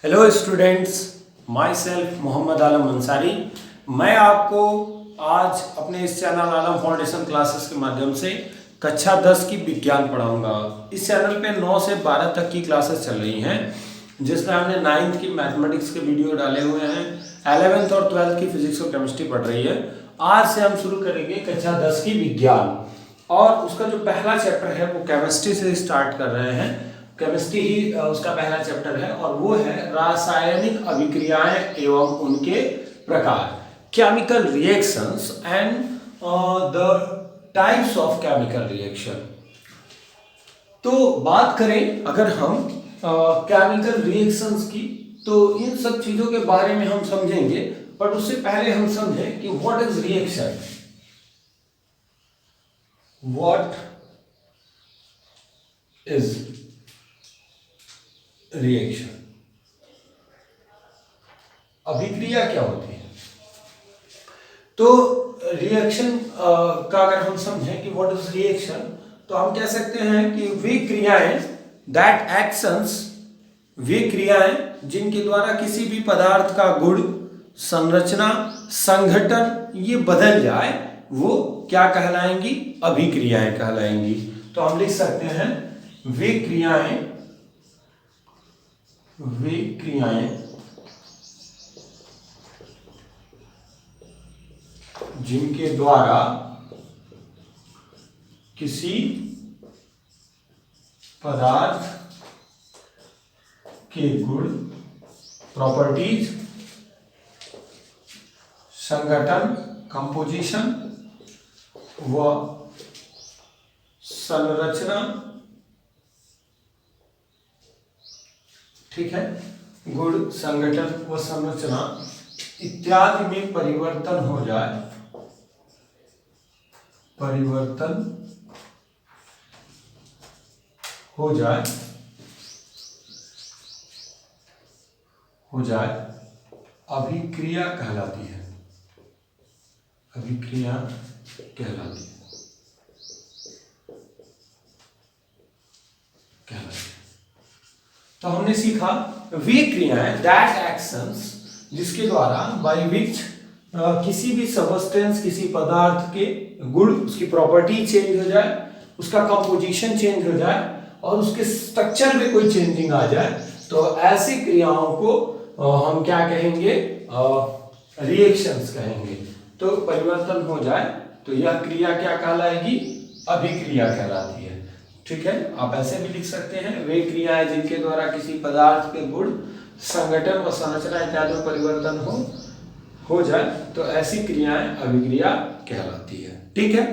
Hello students, myself Mohammad Alam Ansari. मैं आपको आज अपने इस चैनल आलम फाउंडेशन क्लासेस के माध्यम से कक्षा 10 की विज्ञान पढ़ाऊंगा। इस चैनल पे 9 से 12 तक की क्लासेस चल रही हैं, जिसमें हमने 9th की मैथमेटिक्स के वीडियो डाले हुए हैं, 11th और 12th की फिजिक्स और केमिस्ट्री पढ़ रही है। आज से हम शुरू करेंगे कक्षा 10 की विज्ञान, और उसका जो पहला चैप्टर है वो केमिस्ट्री से स्टार्ट कर रहे हैं। केमिस्ट्री ही उसका पहला चैप्टर है और वो है रासायनिक अभिक्रियाएं एवं उनके प्रकार, chemical reactions and the types of chemical reaction. तो बात करें अगर हम केमिकल रिएक्शंस की, तो इन सब चीजों के बारे में हम समझेंगे, बट उससे पहले हम समझें कि what is reaction. What is reaction, अभिक्रिया क्या होती है। तो रिएक्शन का अगर हम समझें कि व्हाट इज रिएक्शन, तो हम कह सकते हैं कि वे क्रियाएं, दैट एक्शंस, वे क्रियाएं जिनके द्वारा किसी भी पदार्थ का गुण, संरचना, संघटन ये बदल जाए, वो क्या कहलाएंगी, अभिक्रियाएं कहलाएंगी। तो हम लिख सकते हैं वे क्रियाएं जिनके द्वारा किसी पदार्थ के गुण, प्रॉपर्टीज, संगठन, कंपोजिशन व संरचना, ठीक है, गुण, संगठन व संरचना इत्यादि में परिवर्तन हो जाए, अभिक्रिया कहलाती है। तो हमने सीखा वे क्रियाएं, दैट एक्शंस, जिसके द्वारा बाय विच किसी भी सबस्टेंस, किसी पदार्थ के गुण, उसकी प्रॉपर्टी चेंज हो जाए, उसका कंपोजिशन चेंज हो जाए और उसके स्ट्रक्चर में कोई चेंजिंग आ जाए, तो ऐसी क्रियाओं को हम क्या कहेंगे, रिएक्शंस कहेंगे। तो परिवर्तन हो जाए तो यह क्रिया क्या कहलाएगी, अभिक्रिया कहलाती है। ठीक है, आप ऐसे भी लिख सकते हैं वे क्रियाएं जिनके द्वारा किसी पदार्थ के गुण, संगठन व संरचना इत्यादि में परिवर्तन हो जाए, तो ऐसी क्रियाएं अभिक्रिया कहलाती है। ठीक है,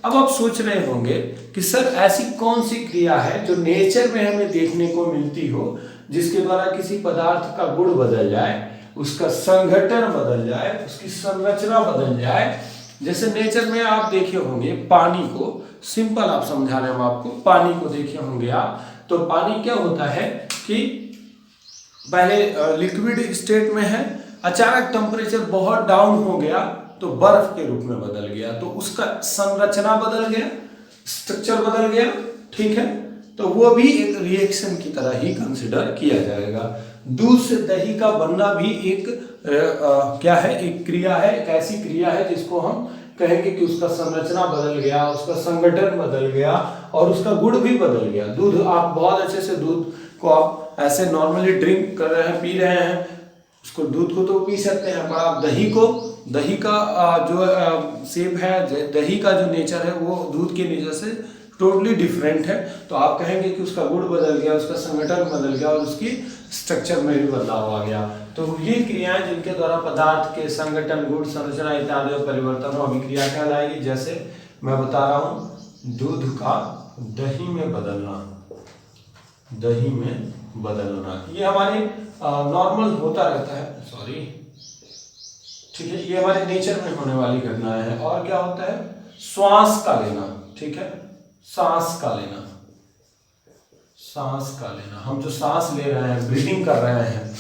अब आप सोच रहे होंगे कि सर ऐसी कौन सी क्रिया है जो नेचर में हमें देखने को मिलती हो, जिसके द्वारा किसी पदार्थ का गुण बदल जाए, उसका संगठन बदल जाए, उसकी संरचना बदल जाए। जैसे नेचर में आप देखे होंगे पानी को, सिंपल आप समझा रहे हैं आपको, पानी को देखे होंगे आप, तो पानी क्या होता है कि पहले लिक्विड स्टेट में है, अचानक टेम्परेचर बहुत डाउन हो गया तो बर्फ के रूप में बदल गया, तो उसका संरचना बदल गया, स्ट्रक्चर बदल गया। ठीक है, तो वो भी एक रिएक्शन की तरह ही कंसिडर किया जाएगा। दूध से दही का बनना भी एक क्या है, एक क्रिया है, एक ऐसी क्रिया है जिसको हम कहेंगे कि उसका संरचना बदल गया, उसका संगठन बदल गया और उसका गुण भी बदल गया। दूध, आप बहुत अच्छे से दूध को आप ऐसे नॉर्मली ड्रिंक कर रहे हैं, पी रहे हैं, उसको दूध को तो पी सकते हैं, पर आप दही का जो शेप है, दही का जो नेचर है वो दूध के नेचर से टोटली डिफरेंट है। तो आप कहेंगे कि उसका गुण बदल गया, उसका संगठन बदल गया और उसकी स्ट्रक्चर में भी बदलाव आ गया। तो ये क्रियाएं जिनके द्वारा पदार्थ के संगठन, गुण, संरचना इत्यादि में परिवर्तन हो, अभिक्रिया कहलाएगी। जैसे मैं बता रहा हूँ, दूध का दही में बदलना, ये हमारे नॉर्मल होता रहता है, सॉरी, ठीक है, ये हमारे नेचर में होने वाली घटनाएं हैं। और क्या होता है, श्वास का लेना, ठीक है, सांस का लेना, हम जो सांस ले रहे हैं, ब्रीदिंग कर रहे हैं,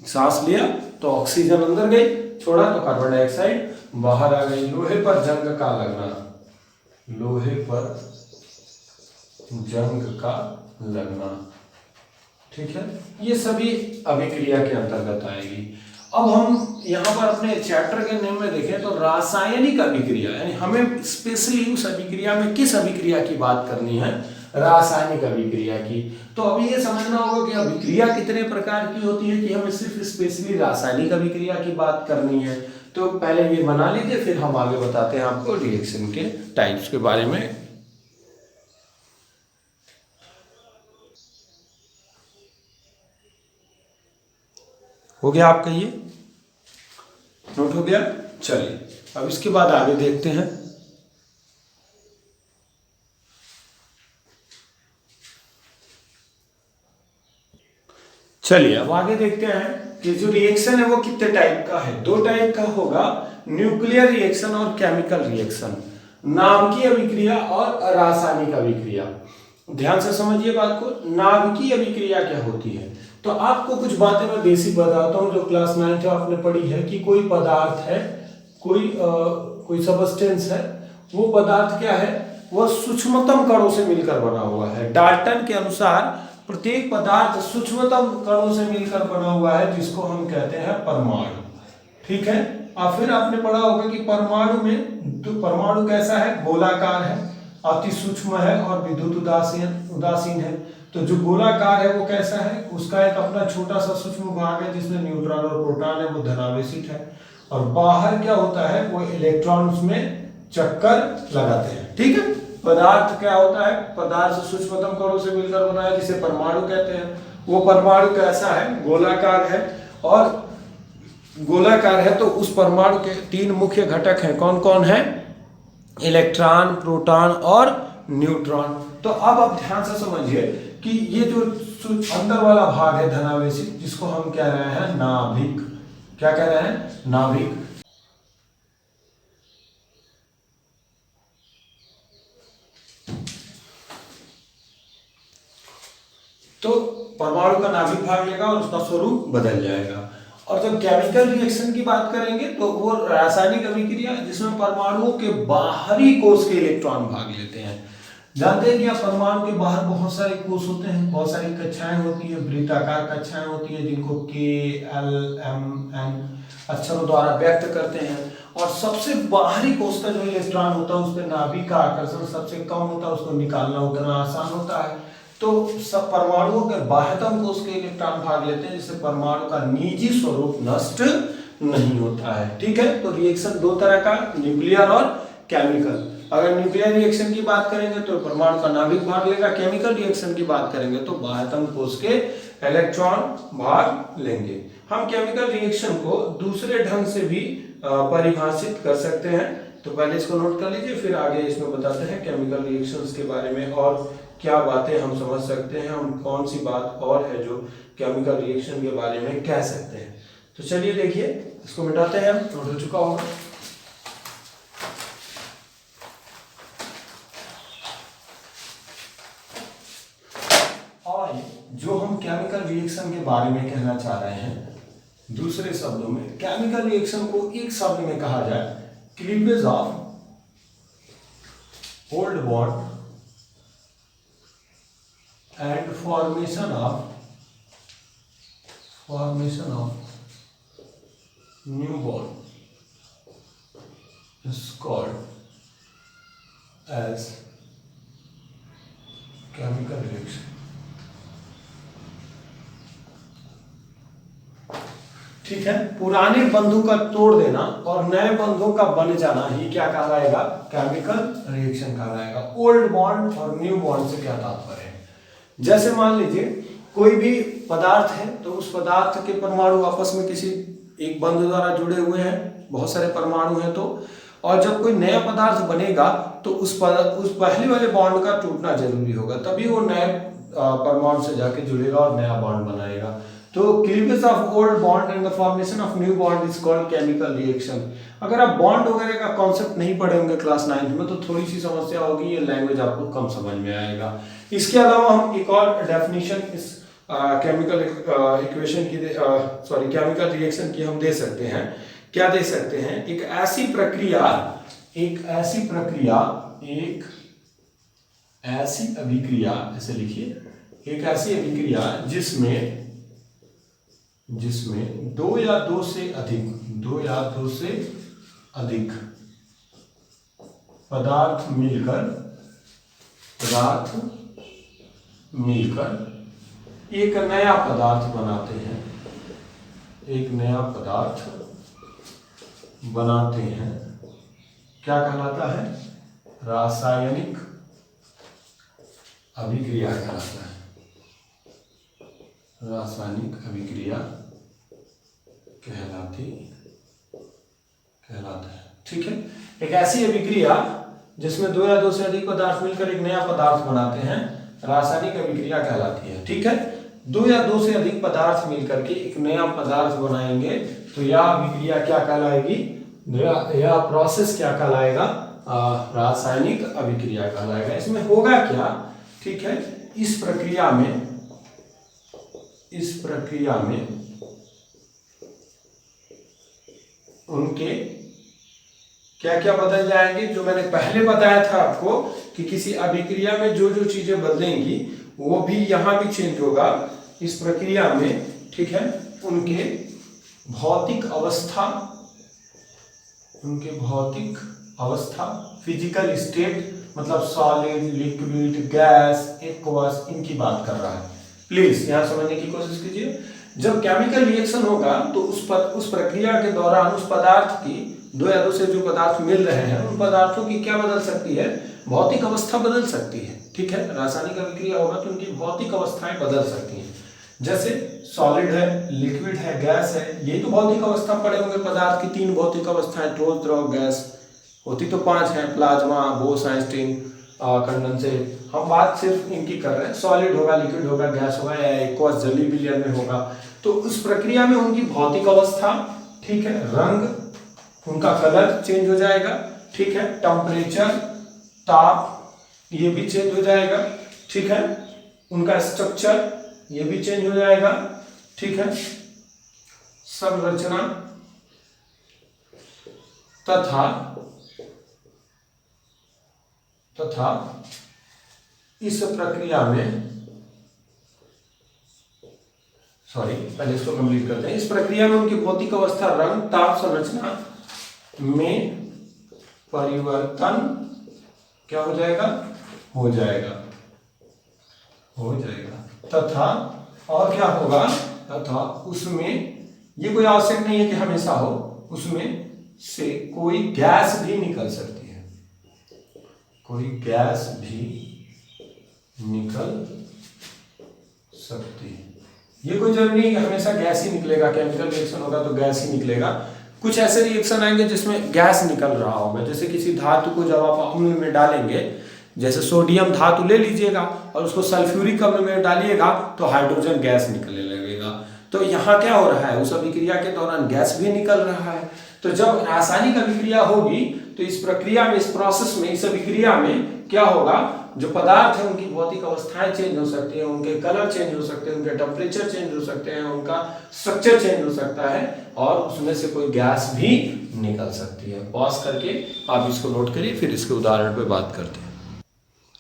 सांस लिया तो ऑक्सीजन अंदर गई, छोड़ा तो कार्बन डाइऑक्साइड बाहर आ गई। लोहे पर जंग का लगना, ठीक है, ये सभी अभिक्रिया के अंतर्गत आएगी। अब हम यहाँ पर अपने चैप्टर के नेम में देखें तो रासायनिक अभिक्रिया, यानी हमें स्पेशली उस अभिक्रिया में किस अभिक्रिया की बात करनी है, रासायनिक अभिक्रिया की। तो अभी ये समझना होगा कि अभिक्रिया कितने प्रकार की होती है कि हमें सिर्फ स्पेशली रासायनिक अभिक्रिया की बात करनी है। तो पहले ये बना लीजिए, फिर हम आगे बताते हैं आपको रिएक्शन के टाइप्स के बारे में। हो गया आपका, ये नोट हो गया। चलिए अब इसके बाद आगे देखते हैं। चलिए अब आगे देखते हैं कि जो रिएक्शन है वो कितने टाइप का है। दो टाइप का होगा, न्यूक्लियर रिएक्शन और केमिकल रिएक्शन, नाभिकीय अभिक्रिया और रासायनिक अभिक्रिया। ध्यान से समझिए बात को। नाभिकीय अभिक्रिया क्या होती है, तो आपको कुछ बातें मैं बेसिक बताता हूँ जो क्लास 9 आपने पढ़ी है कि कोई पदार्थ है, कोई सबस्टेंस है, वो पदार्थ क्या है, वह सूक्ष्मतम कणों से मिलकर बना हुआ है। डाल्टन के अनुसार प्रत्येक पदार्थ सूक्ष्मतम कणों से मिलकर बना हुआ है, जिसको हम कहते हैं परमाणु। ठीक है, और फिर आपने पढ़ा होगा कि परमाणु में तो परमाणु कैसा है, गोलाकार है, अति सूक्ष्म है और विद्युत उदासीन है। तो जो गोलाकार है वो कैसा है, उसका एक अपना छोटा सा सूक्ष्म भाग है जिसमें न्यूट्रॉन और प्रोटॉन है, वो धनावेशित है, और बाहर क्या होता है, वो इलेक्ट्रॉन उसमें चक्कर लगाते हैं। ठीक है, पदार्थ क्या होता है, पदार्थ सूक्ष्मतम कणों से मिलकर बना है जिसे परमाणु कहते हैं। वो परमाणु कैसा है, गोलाकार है, और गोलाकार है तो उस परमाणु के 3 मुख्य घटक हैं, कौन कौन है, इलेक्ट्रॉन, प्रोटॉन और न्यूट्रॉन। तो अब आप ध्यान से समझिए कि ये जो अंदर वाला भाग है धनावेशित, जिसको हम कह रहे हैं नाभिक। क्या कह रहे हैं, नाभिक। तो परमाणु का नाभिक भाग लेगा और उसका स्वरूप बदल जाएगा। और जब केमिकल रिएक्शन की बात करेंगे तो वो रासायनिक अभिक्रिया जिसमें परमाणुओं के बाहरी कोष के इलेक्ट्रॉन भाग लेते हैं। जानते हैं कि परमाणु के बाहर बहुत सारे कोष होते हैं, बहुत सारी कक्षाएं होती है, वृत्ताकार कक्षाएं होती है, जिनको K, L, M, N अक्षरों द्वारा व्यक्त करते हैं। और सबसे बाहरी कोष का जो इलेक्ट्रॉन होता है उस पर नाभिक का आकर्षण सबसे कम होता है, उसको निकालना उतना आसान होता है। तो सब परमाणुओं के बाह्यतम कोष के इलेक्ट्रॉन भाग लेते हैं, जिससे परमाणु का निजी स्वरूप नष्ट नहीं होता है। ठीक है, तो रिएक्शन 2 तरह का, न्यूक्लियर और केमिकल। अगर न्यूक्लियर रिएक्शन की बात करेंगे तो परमाणु का नाभिक भाग लेगा, केमिकल रिएक्शन की बात करेंगे तो बाह्यतम कोष के इलेक्ट्रॉन भाग लेंगे। हम केमिकल रिएक्शन को दूसरे ढंग से भी परिभाषित कर सकते हैं। तो पहले इसको नोट कर लीजिए, फिर आगे इसमें बताते हैं केमिकल रिएक्शंस के बारे में और क्या बातें हम समझ सकते हैं, हम कौन सी बात और है जो केमिकल रिएक्शन के बारे में कह सकते हैं। तो चलिए देखिए, इसको मिटाते हैं, नोट हो चुका होगा। और जो हम केमिकल रिएक्शन के बारे में कहना चाह रहे हैं, दूसरे शब्दों में केमिकल रिएक्शन को एक शब्द में कहा जाए, cleavage of old bond and formation of new bond is called as chemical reaction। ठीक है, पुराने बंधु का तोड़ देना और नए बंधुओं का बन जाना ही क्या कहलाएगा, केमिकल रिएक्शन कहलाएगा। ओल्ड बॉन्ड और न्यू बॉन्ड से क्या तात्पर्य है, जैसे मान लीजिए कोई भी पदार्थ है तो उस पदार्थ के परमाणु आपस में किसी एक बंध द्वारा जुड़े हुए हैं, बहुत सारे परमाणु हैं, तो और जब कोई नया पदार्थ बनेगा तो उस पहले वाले बॉन्ड का टूटना जरूरी होगा, तभी वो नए परमाणु से जाके जुड़ेगा और नया बॉन्ड बनाएगा। तो cleavage of old bond and the formation of new bond is called chemical reaction. अगर आप बॉन्ड वगैरह का कॉन्सेप्ट नहीं पढ़े होंगे क्लास 9 में तो थोड़ी सी समस्या होगी, ये लैंग्वेज आपको कम समझ में आएगा। इसके अलावा हम एक और डेफिनेशन इस केमिकल इक्वेशन की केमिकल रिएक्शन की हम दे सकते हैं। क्या दे सकते हैं, एक ऐसी अभिक्रिया, ऐसे लिखिए एक ऐसी अभिक्रिया जिसमें दो या दो से अधिक पदार्थ मिलकर एक नया पदार्थ बनाते हैं, क्या कहलाता है? रासायनिक अभिक्रिया कहलाता है। रासायनिक अभिक्रिया कहलाता है। ठीक है, एक ऐसी अभिक्रिया जिसमें दो या दो से अधिक पदार्थ मिलकर एक नया पदार्थ बनाते हैं, रासायनिक अभिक्रिया कहलाती है। ठीक है, दो या दो से अधिक पदार्थ मिलकर के एक नया पदार्थ बनाएंगे तो यह अभिक्रिया क्या कहलाएगी? यह प्रोसेस क्या कहलाएगा? रासायनिक अभिक्रिया कहलाएगा। इसमें होगा क्या? ठीक है, इस प्रक्रिया में उनके क्या क्या बदल जाएंगे? जो मैंने पहले बताया था आपको कि किसी अभिक्रिया में जो जो चीजें बदलेंगी वो भी यहां भी चेंज होगा इस प्रक्रिया में। ठीक है, उनके भौतिक अवस्था फिजिकल स्टेट, मतलब सॉलिड, लिक्विड, गैस, एक्वस, इनकी बात कर रहा है। प्लीज यहां समझने की कोशिश कीजिए। जब केमिकल रिएक्शन होगा तो उस प्रक्रिया के दौरान उस पदार्थ की, दो या दो से जो पदार्थ मिल रहे हैं उन पदार्थों की क्या बदल सकती है? भौतिक अवस्था बदल सकती है। ठीक है, रासायनिक अभिक्रिया होगा तो उनकी भौतिक अवस्थाएं बदल सकती हैं। जैसे सॉलिड है, लिक्विड है, गैस है, यही तो भौतिक अवस्था पड़े होंगे पदार्थ की। तीन भौतिक अवस्थाएं, ठोस, द्रव, गैस, होती तो पांच है, प्लाज्मा, बोस-आइंस्टीन, कंडेंसेट। हम बात सिर्फ इनकी कर रहे हैं। सॉलिड होगा, लिक्विड होगा, गैस होगा या एक्वस जली विलयन में होगा। तो उस प्रक्रिया में उनकी भौतिक अवस्था, ठीक है, रंग, उनका कलर चेंज हो जाएगा। ठीक है, टेम्परेचर, ताप, ये भी चेंज हो जाएगा। ठीक है, उनका स्ट्रक्चर ये भी चेंज हो जाएगा। ठीक है, संरचना तथा इस प्रक्रिया में, पहले इसको कंप्लीट करते हैं। इस प्रक्रिया में उनकी भौतिक अवस्था, रंग, ताप, संरचना में परिवर्तन क्या हो जाएगा? हो जाएगा। तथा और क्या होगा? तथा उसमें, ये कोई आवश्यक नहीं है कि हमेशा हो, उसमें से कोई गैस भी निकल सकती है। ये कोई जरूरी नहीं कि हमेशा गैस ही निकलेगा। केमिकल रिएक्शन होगा तो गैस ही निकलेगा। कुछ ऐसे रिएक्शन आएंगे जिसमें गैस निकल रहा होगा। जैसे किसी धातु को जब आप अम्ल में डालेंगे, जैसे सोडियम धातु ले लीजिएगा और उसको सल्फ्यूरिक अम्ल में डालिएगा तो हाइड्रोजन गैस निकलने लगेगा। तो यहाँ क्या हो रहा है? उस अभिक्रिया के दौरान गैस भी निकल रहा है। तो जब रासायनिक अभिक्रिया होगी तो इस प्रक्रिया में, इस प्रोसेस में, इस अभिक्रिया में क्या होगा? जो पदार्थ है उनकी भौतिक अवस्थाएं चेंज हो सकती है, उनके कलर चेंज हो सकते हैं, उनके टेम्परेचर चेंज हो सकते हैं, उनका स्ट्रक्चर चेंज हो सकता है और उसमें से कोई गैस भी निकल सकती है। पॉज करके आप इसको नोट करिए, फिर इसके उदाहरण पे बात करते हैं।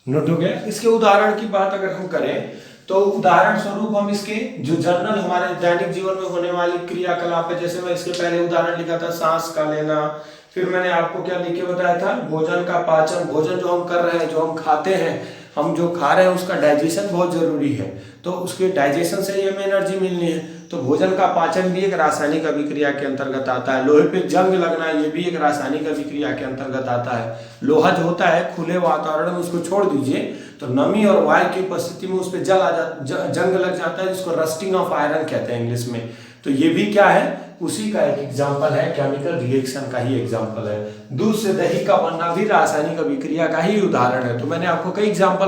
नोट हो गया? इसके उदाहरण की बात अगर हम करें तो उदाहरण स्वरूप हम इसके जो जनरल हमारे दैनिक जीवन में होने वाली क्रियाकलाप है, जैसे मैं इसके पहले उदाहरण लिखा था सांस का लेना, फिर मैंने आपको क्या लिख के बताया था? भोजन का पाचन। भोजन जो हम कर रहे हैं, जो हम खाते हैं, हम जो खा रहे हैं उसका डाइजेशन बहुत जरूरी है। तो उसके डाइजेशन से ही हमें एनर्जी मिलनी है। तो भोजन का पाचन भी एक रासायनिक अभिक्रिया के अंतर्गत आता है। लोहे पे जंग लगना, ये भी एक रासायनिक अभिक्रिया के अंतर्गत आता है। लोहा जो होता है खुले वातावरण में उसको छोड़ दीजिए तो नमी और वायु की उपस्थिति में उस पर जंग लग जाता है, जिसको रस्टिंग ऑफ आयरन कहते हैं इंग्लिश में। तो ये भी क्या है? उसी का एक एग्जाम्पल है, केमिकल रिएक्शन का ही एग्जाम्पल है। दूध से दही का बनना भी रासायनिक अभिक्रिया का ही उदाहरण है। तो मैंने आपको कई एग्जाम्पल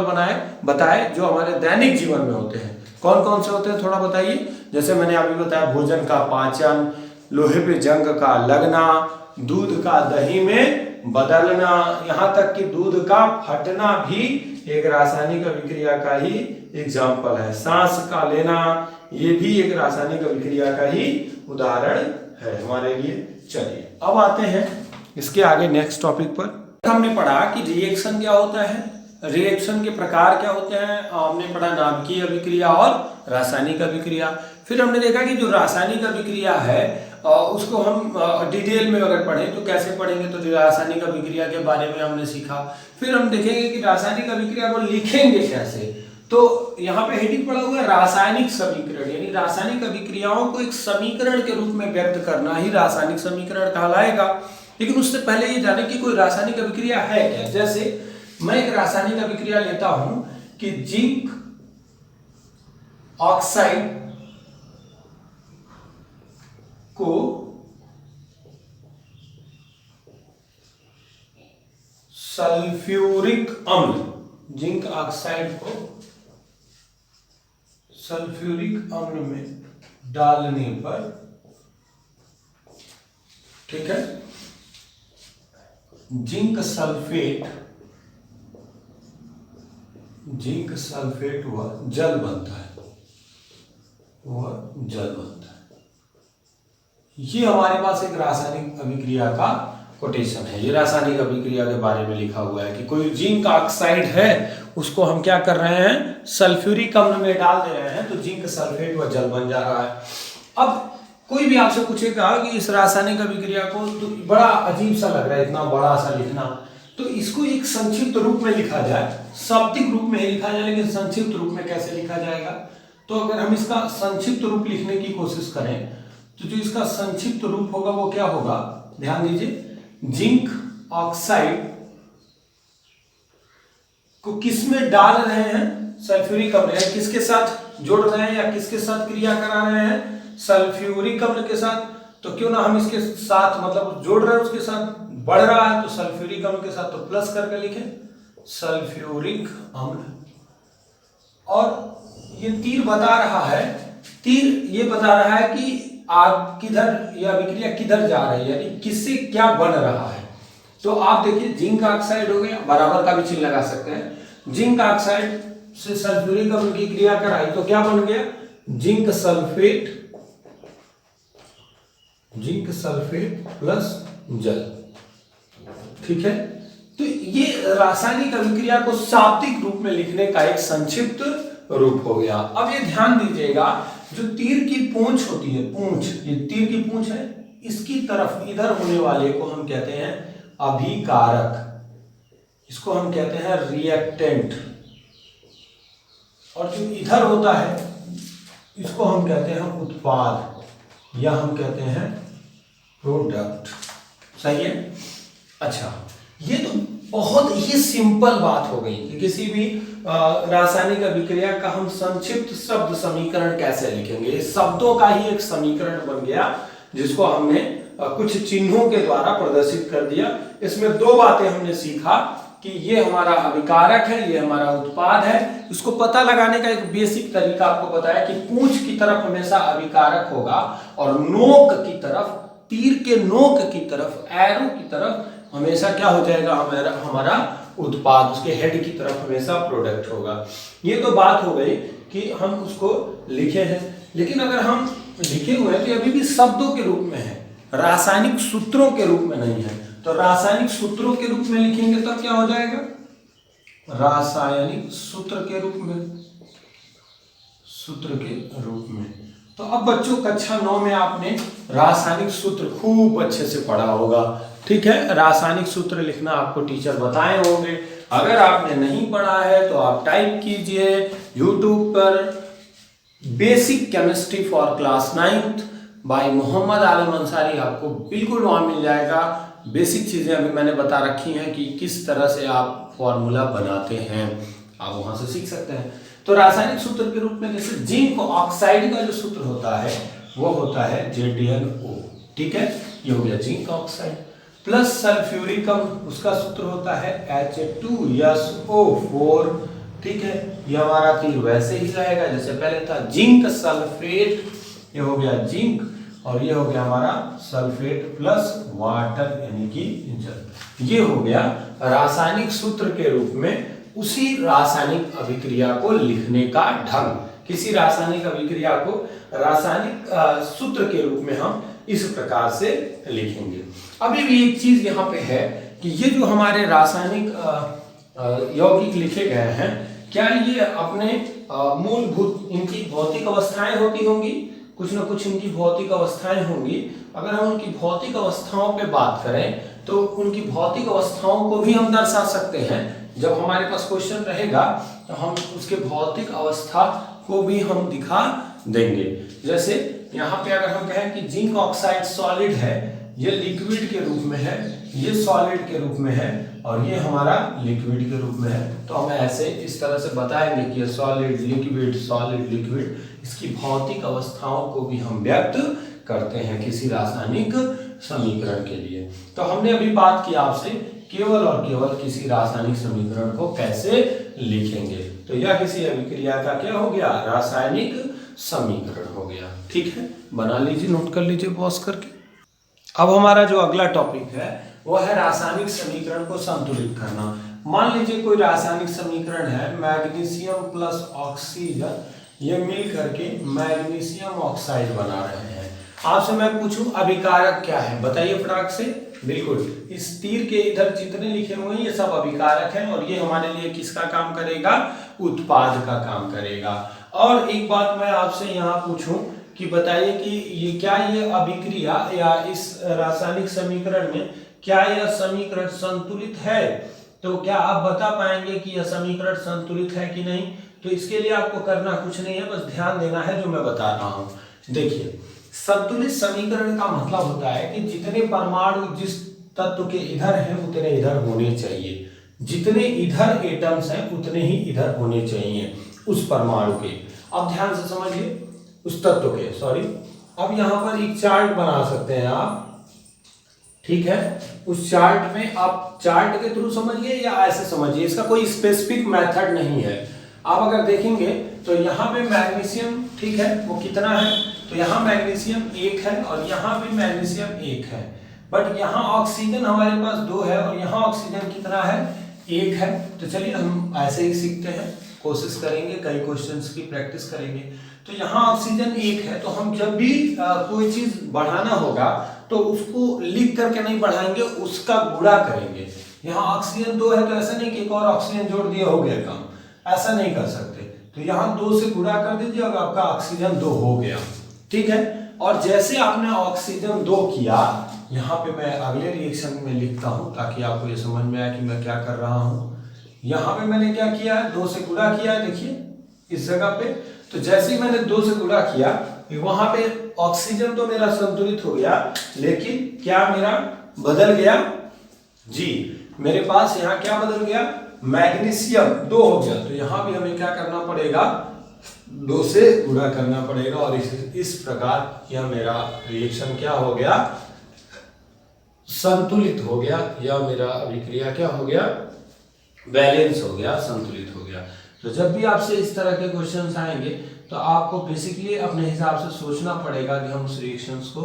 बताए जो हमारे दैनिक जीवन में होते हैं। कौन कौन से होते हैं थोड़ा बताइए। जैसे मैंने अभी बताया भोजन का पाचन, लोहे पे जंग का लगना, दूध का दही में बदलना, यहाँ तक कि दूध का फटना भी एक रासायनिक अभिक्रिया का ही एग्जाम्पल है। सांस का लेना, ये भी एक रासायनिक अभिक्रिया का ही उदाहरण है हमारे लिए। चलिए अब आते हैं इसके आगे नेक्स्ट टॉपिक पर। हमने पढ़ा कि रिएक्शन क्या होता है? रिएक्शन के प्रकार क्या होते हैं, हमने पढ़ा नाभिकीय अभिक्रिया और रासायनिक अभिक्रिया। फिर हमने देखा कि जो रासायनिक अभिक्रिया है उसको हम डिटेल में अगर पढ़ें तो कैसे पढ़ेंगे, तो रासायनिक अभिक्रिया के बारे में हमने सीखा। फिर हम देखेंगे कि रासायनिक अभिक्रिया को लिखेंगे कैसे, तो यहाँ पे हेडिंग पड़ा हुआ है रासायनिक समीकरण, यानी रासायनिक अभिक्रियाओं को एक समीकरण के रूप में व्यक्त करना ही रासायनिक समीकरण कहलाएगा। लेकिन उससे पहले ये जाने कि कोई रासायनिक अभिक्रिया है क्या। जैसे मैं एक रासायनिक अभिक्रिया लेता हूं कि जिंक ऑक्साइड को सल्फ्यूरिक अम्ल, जिंक ऑक्साइड को सल्फ्यूरिक अम्ल में डालने पर, ठीक है, जिंक सल्फेट वह जल बनता है, ये हमारे पास एक रासायनिक अभिक्रिया का कोटेशन है। ये रासायनिक अभिक्रिया के बारे में लिखा हुआ है कि कोई जिंक ऑक्साइड है उसको हम क्या कर रहे हैं, सल्फ्यूरिक अम्ल में डाल दे रहे हैं, तो जिंक सल्फेट व जल बन जा रहा है। अब कोई भी आपसे पूछेगा कि इस रासायनिक अभिक्रिया को, तो बड़ा अजीब सा लग रहा है इतना बड़ा सा लिखना, तो इसको एक संक्षिप्त रूप में लिखा जाए, शाब्दिक रूप में ही लिखा जाए, लेकिन संक्षिप्त रूप में कैसे लिखा जाएगा। तो अगर हम इसका संक्षिप्त रूप लिखने की कोशिश करें तो जो इसका संक्षिप्त रूप होगा वो क्या होगा, ध्यान दीजिए, जिंक ऑक्साइड को किस में डाल रहे हैं, सल्फ्यूरिक अम्ल, किसके साथ जोड़ रहे हैं या किसके साथ क्रिया करा रहे हैं, सल्फ्यूरिक अम्ल के साथ। तो क्यों ना हम इसके साथ मतलब जोड़ रहे हैं उसके साथ, बढ़ रहा है तो सल्फ्यूरिक अम्ल के साथ तो प्लस करके लिखें सल्फ्यूरिक अम्ल। और ये तीर बता रहा है, तीर ये बता रहा है कि आग किधर, यह अभिक्रिया किधर जा रही है, यानी किससे क्या बन रहा है। तो आप देखिए जिंक ऑक्साइड हो गया, बराबर का भी चिन्ह लगा सकते हैं, जिंक ऑक्साइड से सल्फ्यूरिक अम्ल की क्रिया कराई तो क्या बन गया, जिंक सल्फेट प्लस जल, ठीक है। तो ये रासायनिक अभिक्रिया को शाब्दिक रूप में लिखने का एक संक्षिप्त रूप हो गया। अब ये ध्यान दीजिएगा, जो तीर की पूंछ होती है, पूंछ, ये तीर की पूंछ है, इसकी तरफ इधर होने वाले को हम कहते हैं अभिकारक, इसको हम कहते हैं रिएक्टेंट, और जो इधर होता है इसको हम कहते हैं उत्पाद या हम कहते हैं प्रोडक्ट। सही है। अच्छा, ये तो बहुत ही सिंपल बात हो गई कि किसी भी रासायनिक अभिक्रिया का हम संक्षिप्त शब्द समीकरण कैसे लिखेंगे। इस शब्दों का ही एक समीकरण बन गया जिसको हमने कुछ चिन्हों के द्वारा प्रदर्शित कर दिया। इसमें दो बातें हमने सीखा कि ये हमारा अभिकारक है, ये हमारा उत्पाद है। इसको पता लगाने का एक बेसिक तरीका आपको बताया कि पूंछ की तरफ हमेशा अभिकारक होगा और नोक की तरफ, तीर के नोक की तरफ, एरो की तरफ हमेशा क्या हो जाएगा, हमारा उत्पाद, उसके हेड की तरफ हमेशा प्रोडक्ट होगा। ये तो बात हो गई कि हम उसको लिखे हैं, लेकिन अगर हम लिखे हुए हैं तो अभी भी शब्दों के रूप में है, रासायनिक सूत्रों के रूप में नहीं है। तो रासायनिक सूत्रों के रूप में लिखेंगे तब क्या हो जाएगा, रासायनिक सूत्र के रूप में, सूत्र के रूप में। तो अब बच्चों कक्षा 9 में आपने रासायनिक सूत्र खूब अच्छे से पढ़ा होगा, ठीक है। रासायनिक सूत्र लिखना आपको टीचर बताए होंगे। अगर आपने नहीं पढ़ा है तो आप टाइप कीजिए YouTube पर basic chemistry for class 9th by Mohammad Alam Ansari, आपको बिल्कुल वहां मिल जाएगा। बेसिक चीजें अभी मैंने बता रखी हैं कि किस तरह से आप फॉर्मूला बनाते हैं, आप वहां से सीख सकते हैं। तो रासायनिक सूत्र के रूप में जैसे जिंक ऑक्साइड का जो सूत्र होता है वो होता है ZnO, ठीक है, ये हो गया जिंक ऑक्साइड। प्लस सल्फ्यूरिक अम्ल, उसका सूत्र होता है H2SO4, ठीक है। ये हमारा तीर वैसे ही रहेगा जैसे पहले था, जिंक सल्फेट, ये हो गया जिंक, और ये हो गया हमारा सल्फेट प्लस वाटर यानी कि जल। ये हो गया रासायनिक सूत्र के रूप में उसी रासायनिक अभिक्रिया को लिखने का ढंग। किसी रासायनिक अभिक्रिया को रासायनिक सूत्र के रूप में हम इस प्रकार से लिखेंगे। अभी भी एक चीज यहाँ पे है कि ये जो हमारे रासायनिक यौगिक लिखे गए हैं, क्या ये अपने मूलभूत इनकी भौतिक अवस्थाएं होती होंगी, कुछ ना कुछ इनकी भौतिक अवस्थाएं होंगी। अगर हम उनकी भौतिक अवस्थाओं पे बात करें तो उनकी भौतिक अवस्थाओं को भी हम दर्शा सकते हैं। जब हमारे पास क्वेश्चन रहेगा तो हम उसके भौतिक अवस्था को भी हम दिखा देंगे। जैसे यहाँ पे अगर हम कहें कि जिंक ऑक्साइड सॉलिड है, ये लिक्विड के रूप में है, ये सॉलिड के रूप में है और ये हमारा लिक्विड के रूप में है, तो हम ऐसे इस तरह से बताएंगे कि सॉलिड लिक्विड, इसकी भौतिक अवस्थाओं को भी हम व्यक्त करते हैं किसी रासायनिक समीकरण के लिए। तो हमने अभी बात की आपसे केवल और केवल किसी रासायनिक समीकरण को कैसे लिखेंगे, तो यह किसी अभिक्रिया का क्या हो गया, रासायनिक समीकरण हो गया। ठीक है, बना लीजिए, नोट कर लीजिए पॉज करके। अब हमारा जो अगला टॉपिक है वो है रासायनिक समीकरण को संतुलित करना। मान लीजिए कोई रासायनिक समीकरण है, मैग्नीशियम प्लस ऑक्सीजन, ये मिल करके मैग्नीशियम ऑक्साइड बना रहे हैं। आपसे मैं पूछूं अभिकारक क्या है, बताइए फटाक से। बिल्कुल, इस तीर के इधर जितने लिखे हुए हैं ये सब अभिकारक हैं और ये हमारे लिए किसका काम करेगा, उत्पाद का काम करेगा। और एक बात मैं आपसे यहाँ पूछूं कि बताइए कि ये क्या ये अभिक्रिया या इस रासायनिक समीकरण में क्या यह समीकरण संतुलित है, तो क्या आप बता पाएंगे कि यह समीकरण संतुलित है कि नहीं। तो इसके लिए आपको करना कुछ नहीं है, बस ध्यान देना है जो मैं बता रहा हूं। देखिए, संतुलित समीकरण का मतलब होता है कि जितने परमाणु जिस तत्व के इधर हैं उतने इधर होने चाहिए, जितने इधर एटम्स हैं उतने ही इधर होने चाहिए उस परमाणु के। अब ध्यान से समझिए, उस तत्व के, अब यहां पर एक चार्ट बना सकते हैं आप, ठीक है। उस चार्ट में आप चार्ट के थ्रू समझिए या ऐसे समझिए, इसका कोई स्पेसिफिक मेथड नहीं है। आप अगर देखेंगे तो यहाँ पे मैग्नीशियम, ठीक है, वो कितना है, तो यहाँ मैग्नीशियम 1 है और यहाँ भी मैग्नीशियम 1 है, बट यहाँ ऑक्सीजन हमारे पास 2 है और यहाँ ऑक्सीजन कितना है, 1 है। तो चलिए हम ऐसे ही सीखते हैं, कोशिश करेंगे, कई क्वेश्चंस की प्रैक्टिस करेंगे। तो यहाँ ऑक्सीजन 1 है, तो हम जब भी कोई चीज बढ़ाना होगा तो उसको लिख करके नहीं बढ़ाएंगे, उसका गुणा करेंगे। यहाँ ऑक्सीजन 2 है तो ऐसा नहीं कि एक और ऑक्सीजन जोड़ दिया हो गया काम, ऐसा नहीं कर सकते। तो यहाँ 2 से गुणा कर दीजिए और आपका ऑक्सीजन 2 हो गया, ठीक है। और जैसे आपने ऑक्सीजन 2 किया, यहाँ पे मैं अगले रिएक्शन में लिखता हूँ ताकि आपको ये समझ में आए कि मैं क्या कर रहा हूँ। यहाँ पे मैंने क्या किया है, 2 से गुणा किया है, देखिए इस जगह पे। तो जैसे ही मैंने 2 से गुणा किया, वहां पे ऑक्सीजन तो मेरा संतुलित हो गया, लेकिन क्या मेरा बदल गया जी, मेरे पास यहाँ क्या बदल गया, मैग्नीशियम 2 हो गया। तो यहाँ भी हमें क्या करना पड़ेगा, 2 से गुणा करना पड़ेगा और इस प्रकार यह मेरा रिएक्शन क्या हो गया, संतुलित हो गया, या मेरा अभिक्रिया क्या हो गया, बैलेंस हो गया, संतुलित हो गया। तो जब भी आपसे इस तरह के क्वेश्चंस आएंगे तो आपको बेसिकली अपने हिसाब से सोचना पड़ेगा कि हम उस रिएक्शंस को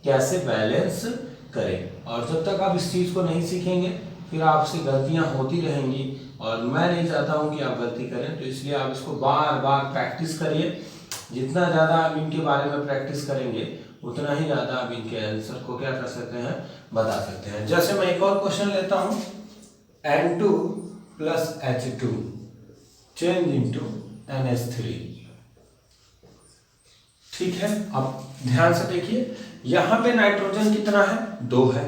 कैसे बैलेंस करें। और जब तक आप इस चीज़ को नहीं सीखेंगे फिर आपसे गलतियां होती रहेंगी और मैं नहीं चाहता हूं कि आप गलती करें। तो इसलिए आप इसको बार बार प्रैक्टिस करिए। जितना ज़्यादा आप इनके बारे में प्रैक्टिस करेंगे उतना ही ज़्यादा आप इनके आंसर को क्या कर सकते हैं, बता सकते हैं। जैसे मैं एक और क्वेश्चन लेता हूँ, N2 + H2 change into NH3, ठीक है। अब ध्यान से देखिए, यहाँ पे नाइट्रोजन कितना है, 2 है,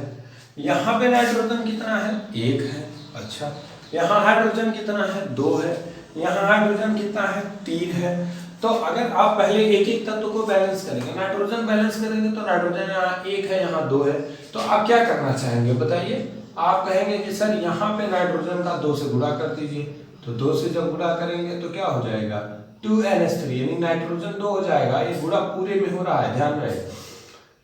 यहाँ पे नाइट्रोजन कितना है, 1 है, अच्छा। यहाँ हाइड्रोजन कितना है, 2 है, यहाँ हाइड्रोजन कितना है, 3 है। तो अगर आप पहले एक एक तत्व को बैलेंस करेंगे, नाइट्रोजन बैलेंस करेंगे तो नाइट्रोजन यहाँ 1 है, यहाँ 2 है, तो आप क्या करना चाहेंगे बताइए। आप कहेंगे कि सर यहाँ पे नाइट्रोजन का 2 से गुणा कर दीजिए, तो 2 से जब गुणा करेंगे तो क्या हो जाएगा, 2NH3, यानी नाइट्रोजन 2 हो जाएगा। ये गुणा पूरे में हो रहा है, ध्यान रहे।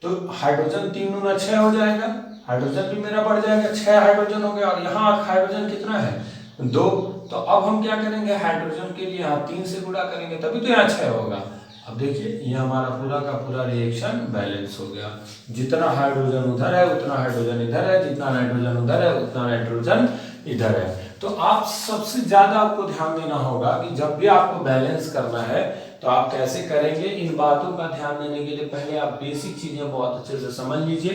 तो हाइड्रोजन 3 × 6 हो जाएगा, हाइड्रोजन भी मेरा बढ़ जाएगा, 6 हाइड्रोजन हो गया और यहाँ हाइड्रोजन कितना है, 2। तो अब हम क्या करेंगे, हाइड्रोजन के लिए यहाँ 3 से गुणा करेंगे तभी तो यहाँ 6 होगा। अब देखिए ये हमारा पूरा का पूरा रिएक्शन बैलेंस हो गया। जितना हाइड्रोजन उधर है उतना हाइड्रोजन इधर है, जितना नाइट्रोजन उधर है उतना नाइट्रोजन इधर है। तो आप सबसे ज्यादा आपको ध्यान देना होगा कि जब भी आपको बैलेंस करना है तो आप कैसे करेंगे। इन बातों का ध्यान देने के लिए पहले आप बेसिक चीजें बहुत अच्छे से समझ लीजिए,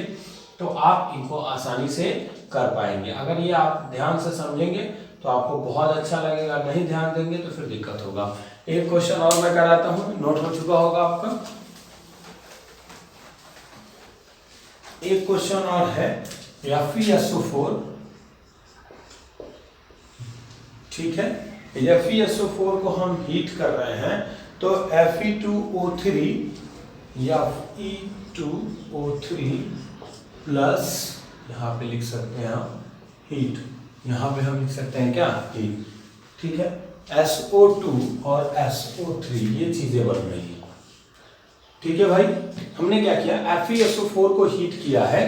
तो आप इनको आसानी से कर पाएंगे। अगर ये आप ध्यान से समझेंगे तो आपको बहुत अच्छा लगेगा, नहीं ध्यान देंगे तो फिर दिक्कत होगा। एक क्वेश्चन और मैं कराता हूँ, नोट हो चुका होगा आपका। एक क्वेश्चन और है FeSO4, ठीक है। FeSO4 को हम हीट कर रहे हैं तो Fe2O3 Fe2O3 प्लस, यहाँ पे लिख सकते हैं हम हीट, यहाँ पे हम लिख सकते हैं क्या, हीट, ठीक है। SO2 और SO3 ये चीजें बन रही है, ठीक है भाई। हमने क्या किया, FeSO4 को हीट किया है,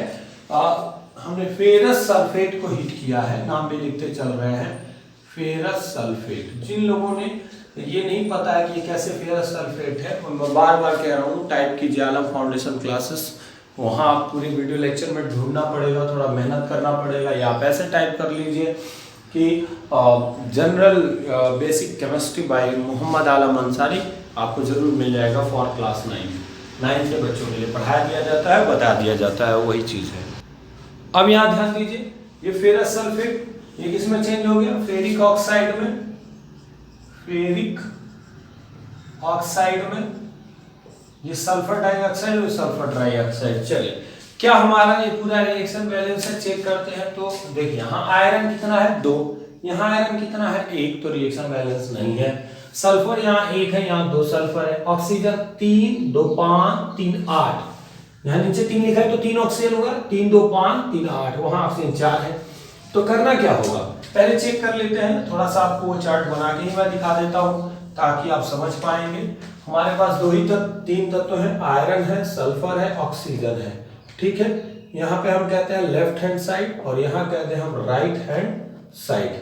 हमने फेरस सल्फेट को हीट किया है, नाम भी लिखते चल रहे हैं फेरस सल्फेट। जिन लोगों ने ये नहीं पता है कि कैसे फेरस सल्फेट है, मैं बार बार कह रहा हूँ टाइप कीजिए आलम फाउंडेशन क्लासेस, वहाँ आप पूरी वीडियो लेक्चर में ढूंढना पड़ेगा, थोड़ा मेहनत करना पड़ेगा, या आप ऐसे टाइप कर लीजिए कि general basic chemistry by Mohammad Alam Ansari, आपको जरूर मिल जाएगा फॉर क्लास 9 के बच्चों के लिए पढ़ाया दिया जाता है, बता दिया जाता है, वही चीज़ है। अब यहाँ ध्यान दीजिए, ये फेरस सल्फेट ये किसमें चेंज हो गया, फेरिक ऑक्साइड में, फेरिक ऑक्साइड में, ये सल्फर डाइऑक्साइड और सल्फर ट्राइऑक्साइड। चलिए क्या हमारा ये पूरा रिएक्शन बैलेंस है, चेक करते हैं। तो देखिए यहाँ आयरन कितना है 2, यहाँ आयरन कितना है 1, तो रिएक्शन बैलेंस नहीं है। सल्फर यहाँ 1 है, यहाँ 2 सल्फर है। ऑक्सीजन 3 2 5 3 8, यहाँ नीचे 3 लिखा है तो 3 ऑक्सीजन होगा, 3 2 5 3 8, वहां ऑक्सीजन 4 है। तो करना क्या होगा, पहले चेक कर लेते हैं, थोड़ा सा आपको वो चार्ट बना के ही मैं दिखा देता हूँ ताकि आप समझ पाएंगे। हमारे पास 3 तत्व हैं, आयरन है, सल्फर है, ऑक्सीजन है, ठीक है। यहाँ पे हम कहते हैं लेफ्ट हैंड साइड और यहाँ कहते हैं हम राइट हैंड साइड।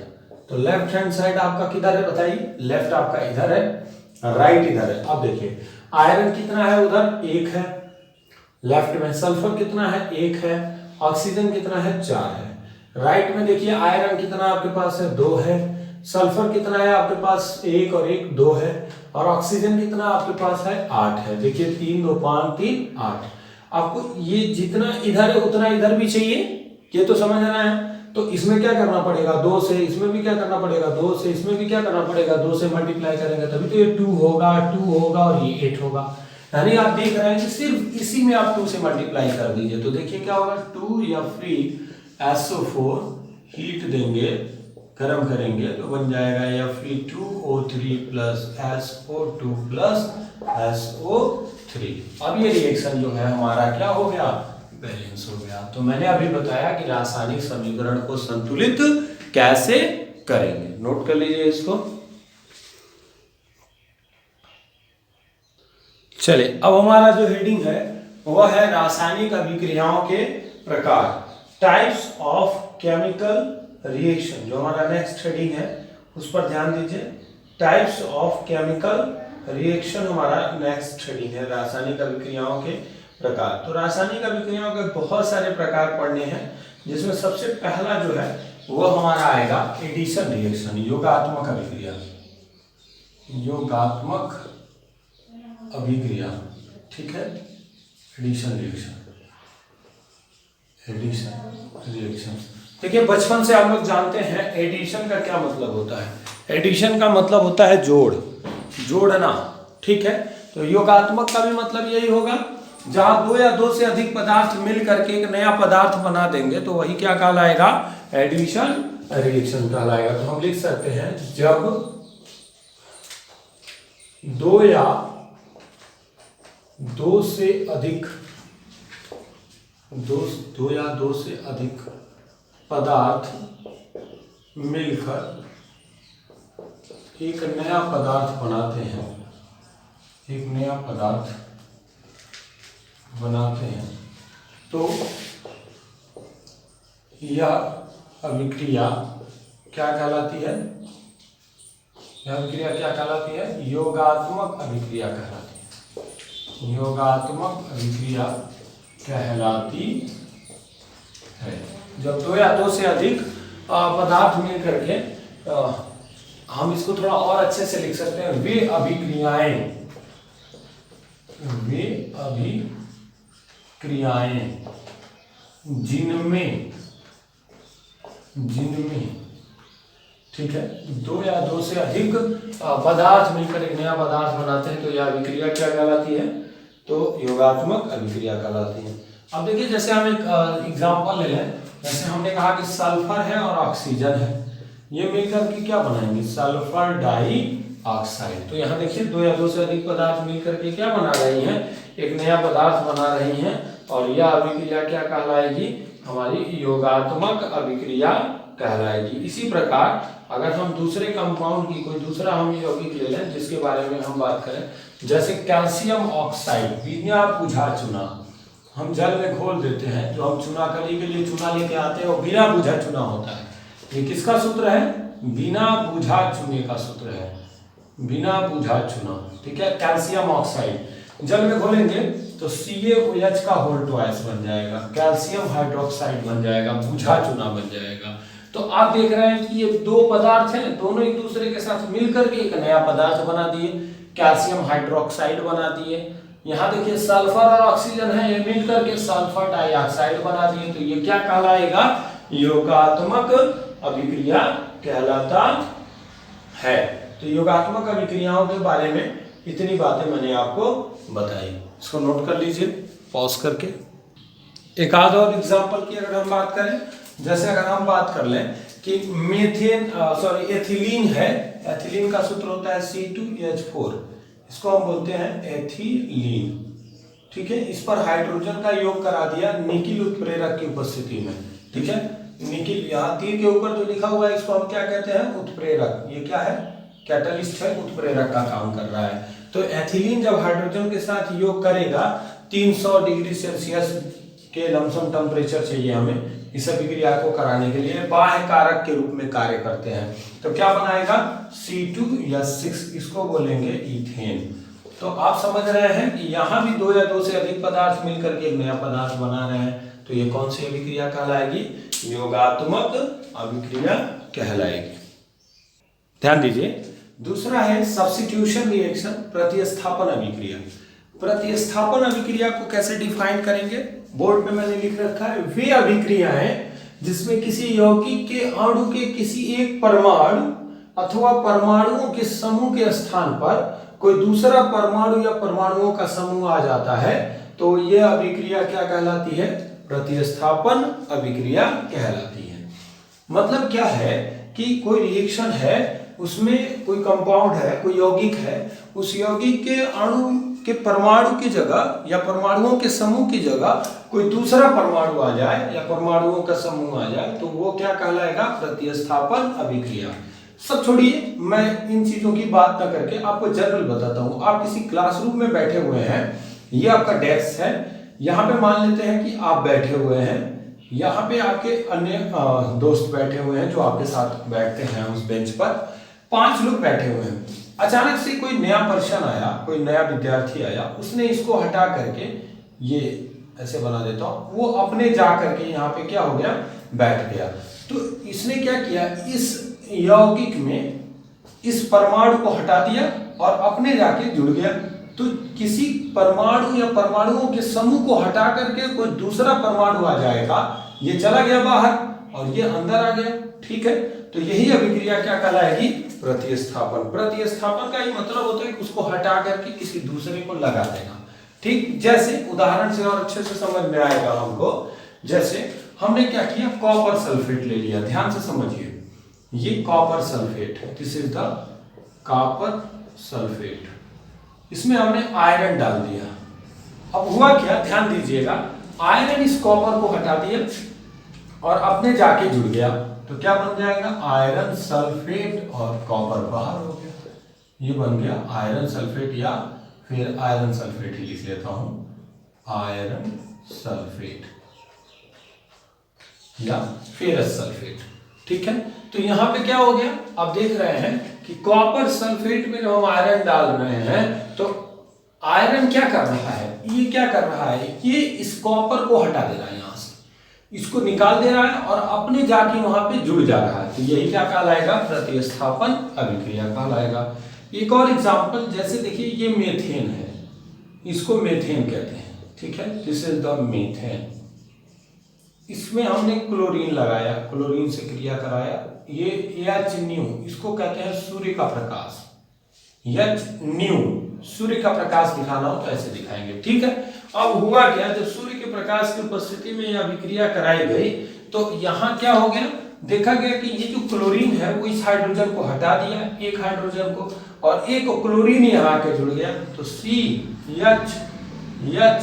तो लेफ्ट हैंड साइड आपका किधर है बताइए, लेफ्ट आपका इधर है, राइट इधर है। अब देखिए आयरन कितना है उधर 1 है लेफ्ट में, सल्फर कितना है 1 है, ऑक्सीजन कितना है 4 है। राइट में देखिए आयरन कितना आपके पास है 2 है, सल्फर कितना है आपके पास 1 और 1 2 है, और ऑक्सीजन कितना आपके पास है 8 है। देखिए 3 2 5 3 8। आपको ये जितना इधर है उतना इधर भी चाहिए, ये तो समझ रहे हैं। तो इसमें क्या करना पड़ेगा 2 से, इसमें भी क्या करना पड़ेगा 2 से, इसमें भी क्या करना पड़ेगा 2 से मल्टीप्लाई करेंगे तभी तो ये 2 होगा और ये 8 होगा। यानी आप देख रहे हैं कि सिर्फ इसी में आप 2 से मल्टीप्लाई कर दीजिए। तो देखिए क्या होगा 2 FeSO4 हीट देंगे, गर्म करेंगे तो बन जाएगा Fe2O3 plus SO2 plus SO3। अब ये रिएक्शन जो है हमारा क्या हो गया, बैलेंस हो गया। तो मैंने अभी बताया कि रासायनिक समीकरण को संतुलित कैसे करेंगे, नोट कर लीजिए इसको। चलिए अब हमारा जो हेडिंग है वह है रासायनिक अभिक्रियाओं के प्रकार, टाइप्स ऑफ केमिकल रिएक्शन। जो हमारा नेक्स्ट हेडिंग है उस पर ध्यान दीजिए, टाइप्स ऑफ केमिकल रिएक्शन हमारा नेक्स्ट हेडिंग है, रासायनिक अभिक्रियाओं के प्रकार। तो रासायनिक अभिक्रियाओं के बहुत सारे प्रकार पढ़ने हैं, जिसमें सबसे पहला जो है वह हमारा आएगा एडिशन रिएक्शन, योगात्मक अभिक्रिया, योगात्मक अभिक्रिया, ठीक है। Addition reaction, addition reaction. देखिए बचपन से आप लोग जानते हैं एडिशन का क्या मतलब होता है। एडिशन का मतलब होता है जोड़ना, ठीक है। तो योगात्मक का भी मतलब यही होगा, जहां 2 या 2 से अधिक पदार्थ मिल करके एक नया पदार्थ बना देंगे तो वही क्या कहलाएगा, एडिशन रिएक्शन कहलाएगा। तो हम लिख सकते हैं जब 2 या 2 से अधिक पदार्थ मिलकर एक नया पदार्थ बनाते हैं, एक नया पदार्थ बनाते हैं, तो यह अभिक्रिया क्या कहलाती है, यह अभिक्रिया क्या कहलाती है, योगात्मक अभिक्रिया कहलाती है, योगात्मक अभिक्रिया कहलाती है। जब 2 या 2 से अधिक पदार्थ मिल करके हम इसको थोड़ा और अच्छे से लिख सकते हैं, वे अभिक्रियाएं जिनमें ठीक है, दो या दो से अधिक पदार्थ मिलकर एक नया पदार्थ बनाते हैं तो यह अभिक्रिया क्या कहलाती है? तो योगात्मक अभिक्रिया कहलाती है। अब देखिए जैसे हम एक एग्जांपल ले लें, जैसे हमने कहा कि सल्फर है और ऑक्सीजन है, ये मिलकर के क्या बनाएंगे? Sulphur dioxide. तो यहाँ देखिए दो या दो से अधिक पदार्थ मिलकर के क्या बना रही हैं? एक नया पदार्थ बना रही हैं और यह अभिक्रिया क्या कहलाएगी? हमारी योगात्मक अभिक्रिया कहलाएगी। इसी प्रकार अगर हम दूसरे कंपाउंड की कोई दूसरा हम यौगिक ले लें जिसके बारे में हम बात करें, जैसे कैल्शियम ऑक्साइड बिना बुझा चूना, हम जल में घोल देते हैं, जो हम चूनाकली के लिए चूना लेके आते हैं वो बिना बुझा चूना होता है। ये किसका सूत्र है? बिना बुझा चूने का सूत्र है, बिना बुझा चूना। ठीक है, कैल्शियम ऑक्साइड जल में घोलेंगे तो CaOH का होल ट्वाइस बन जाएगा, कैल्शियम हाइड्रोक्साइड बन जाएगा, बुझा चूना बन जाएगा। तो आप देख रहे हैं कि ये दो पदार्थ हैं, दोनों एक दूसरे के साथ मिलकर के एक नया पदार्थ बना दिए, कैल्शियम हाइड्रोक्साइड बना दिए। यहाँ देखिए सल्फर और ऑक्सीजन है, ये मिलकर के सल्फर डाइऑक्साइड बना दिए। तो ये क्या कहलाएगा? योगात्मक अभिक्रिया कहलाता है। तो योगात्मक अभिक्रियाओं के बारे में इतनी बातें मैंने आपको बताई, इसको नोट कर लीजिए पॉज करके। एक आध और एग्जांपल की अगर हम बात करें, जैसे अगर हम बात कर लें कि एथिलीन है, एथिलीन का सूत्र होता है C2H4, इसको हम बोलते हैं एथिलीन। ठीक है, इस पर हाइड्रोजन का योग करा दिया निकिल उत्प्रेरक की उपस्थिति में। ठीक है, निकिल यहाँ तीर के ऊपर जो लिखा हुआ है इसको हम क्या कहते हैं? उत्प्रेरक। ये क्या है? कैटलिस्ट है, उत्प्रेरक का काम कर रहा है। तो एथिलीन जब हाइड्रोजन के साथ योग करेगा 300 डिग्री सेल्सियस के लमसम टेम्परेचर चाहिए हमें इस अभिक्रिया को कराने के लिए, बाह्य कारक के रूप में कार्य करते हैं। तो क्या बनाएगा? C2H6, इसको बोलेंगे इथेन। तो आप समझ रहे हैं कि यहाँ भी दो या दो से अधिक पदार्थ मिलकर के एक नया पदार्थ बना रहे हैं, तो ये कौन सी अभिक्रिया कहलाएगी? योगात्मक अभिक्रिया कहलाएगी। ध्यान दीजिए, दूसरा है सब्स्टिट्यूशन रिएक्शन, प्रतिस्थापन अभिक्रिया। प्रतिस्थापन अभिक्रिया को कैसे डिफाइन करेंगे? बोर्ड पे मैंने लिख रखा है, वे अभिक्रियाएं जिसमें किसी यौगिक के अणु के किसी एक परमाणु अथवा परमाणुओं के समूह के स्थान पर कोई दूसरा परमाणु या परमाणुओं का समूह आ जाता है, तो यह अभिक्रिया क्या कहलाती है? प्रतिस्थापन अभिक्रिया कहलाती है। मतलब क्या है कि कोई रिएक्शन है, उसमें कोई कंपाउंड है, कोई यौगिक है, उस यौगिक के अणु के परमाणु की जगह या परमाणुओं के समूह की जगह कोई दूसरा परमाणु आ जाए या परमाणुओं का समूह आ जाए, तो वो क्या कहलाएगा? प्रतिस्थापन अभिक्रिया। सब छोड़िए, मैं इन चीजों की बात ना करके आपको जनरल बताता हूं। आप किसी क्लासरूम में बैठे हुए हैं, ये आपका डेस्क है, यहाँ पे मान लेते हैं कि आप बैठे हुए हैं, यहाँ पे आपके अन्य दोस्त बैठे हुए हैं जो आपके साथ बैठते हैं उस बेंच पर। 5 लोग बैठे हुए हैं, अचानक से कोई नया पर्सन आया, कोई नया विद्यार्थी आया, उसने इसको हटा करके, ये ऐसे बना देता हूं, वो अपने जा करके यहाँ पे क्या हो गया? बैठ गया। तो इसने क्या किया? इस यौगिक में इस परमाणु को हटा दिया और अपने जाके जुड़ गया। तो किसी परमाणु या परमाणुओं के समूह को हटा करके कोई दूसरा परमाणु आ जाएगा, ये चला गया बाहर और ये अंदर आ गया। ठीक है, तो यही अभिक्रिया क्या कहलाएगी? प्रतिस्थापन। प्रतिस्थापन का ही मतलब होता है कि उसको हटा करके किसी दूसरे को लगा देना। ठीक, जैसे उदाहरण से और अच्छे से समझ में आएगा हमको। जैसे हमने क्या किया? कॉपर सल्फेट ले लिया, ध्यान से समझिए, ये copper sulphate, this is the copper sulphate, इसमें हमने आयरन डाल दिया। अब हुआ क्या? ध्यान दीजिएगा, आयरन इस कॉपर को हटा दिया और अपने जाके जुड़ गया, तो क्या बन जाएगा? आयरन सल्फेट और कॉपर बाहर हो गया। ये बन गया आयरन सल्फेट, या फिर आयरन सल्फेट ही लिख लेता हूं, आयरन सल्फेट या फेरस सल्फेट। ठीक है, तो यहां पे क्या हो गया? आप देख रहे हैं कि कॉपर सल्फेट में जब हम आयरन डाल रहे हैं तो आयरन क्या कर रहा है? ये क्या कर रहा है? ये इस कॉपर को हटा दे रहा है, यहां से इसको निकाल दे रहा है और अपने जाके वहां पे जुड़ जा रहा है। तो यही क्या कहलाएगा? प्रतिस्थापन अभिक्रिया कहलाएगा। एक और एग्जांपल, जैसे देखिए ये मेथेन है, इसको मेथेन कहते हैं। ठीक है, दिस इज द मेथेन। इसमें हमने क्लोरीन लगाया, क्लोरीन से क्रिया कराया, ये एच न्यू, इसको कहते हैं सूर्य का प्रकाश। एच न्यू सूर्य का प्रकाश दिखाना हो तो ऐसे दिखाएंगे, ठीक है। अब हुआ क्या, जब सूर्य के प्रकाश की उपस्थिति में यह अभिक्रिया कराई गई तो यहाँ क्या हो गया, देखा गया कि ये जो क्लोरीन है वो इस हाइड्रोजन को हटा दिया, एक हाइड्रोजन को, और एक क्लोरीन यहाँ आके जुड़ गया, तो सी एच एच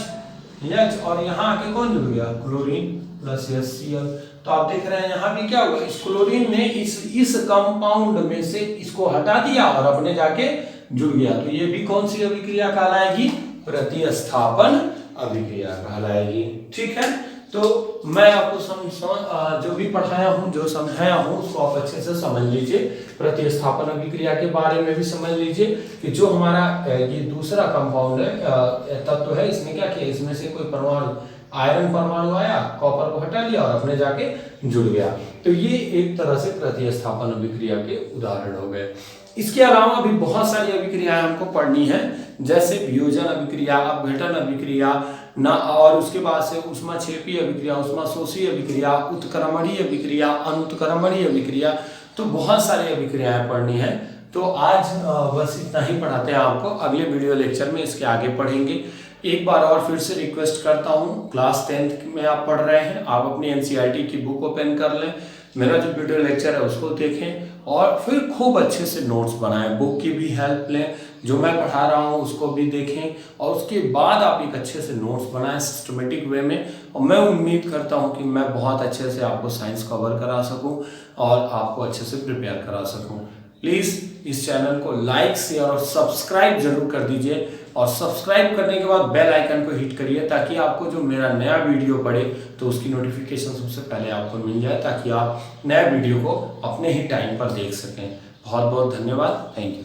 एच, और यहाँ आके कौन जुड़ गया, क्लोरीन प्लस HCl। तो आप देख रहे हैं यहाँ भी क्या हुआ, इस क्लोरीन ने इस कंपाउंड में से इसको हटा दिया और अपने जाके जुड़ गया। तो ये भी कौन सी अभिक्रिया कहलाएगी, प्रतिस्थापन अभिक्रिया कहलाएगी, ठीक है। तो मैं आपको जो भी पढ़ाया हूँ, जो समझाया हूँ, उसको आप अच्छे से समझ लीजिए। प्रतिस्थापन अभिक्रिया के बारे में भी समझ लीजिए कि जो हमारा ये दूसरा कंपाउंड है, तत्व है, इसने क्या किया, इसमें से कोई परमाणु, आयरन परमाणु आया, कॉपर को हटा लिया और अपने जाके जुड़ गया। तो ये एक तरह से प्रतिस्थापन अभिक्रिया के उदाहरण हो गए। इसके अलावा भी बहुत सारी अभिक्रियाएं हमको पढ़नी है, जैसे वियोजन अभिक्रिया, अपघटन अभिक्रिया ना, और उसके बाद से ऊष्माक्षेपी अभिक्रिया, ऊष्माशोषी अभिक्रिया, उत्क्रमणीय अभिक्रिया, अनुत्क्रमणीय अभिक्रिया, तो बहुत सारी अभिक्रियाएं पढ़नी है। तो आज बस इतना ही पढ़ाते हैं आपको, अगले वीडियो लेक्चर में इसके आगे पढ़ेंगे। एक बार और फिर से रिक्वेस्ट करता हूँ, क्लास 10th में आप पढ़ रहे हैं, आप अपनी NCERT की बुक ओपन कर लें, मेरा जो वीडियो लेक्चर है उसको देखें और फिर खूब अच्छे से नोट्स बनाएं, बुक की भी हेल्प लें, जो मैं पढ़ा रहा हूँ उसको भी देखें, और उसके बाद आप एक अच्छे से नोट्स बनाएं सिस्टमेटिक वे में। और मैं उम्मीद करता हूँ कि मैं बहुत अच्छे से आपको साइंस कवर करा सकूँ और आपको अच्छे से प्रिपेयर करा सकूँ। प्लीज़ इस चैनल को लाइक, शेयर और सब्सक्राइब जरूर कर दीजिए, और सब्सक्राइब करने के बाद बेल आइकन को हिट करिए, ताकि आपको जो मेरा नया वीडियो पड़े तो उसकी नोटिफिकेशन सबसे पहले आपको मिल जाए, ताकि आप नया वीडियो को अपने ही टाइम पर देख सकें। बहुत बहुत धन्यवाद, थैंक यू।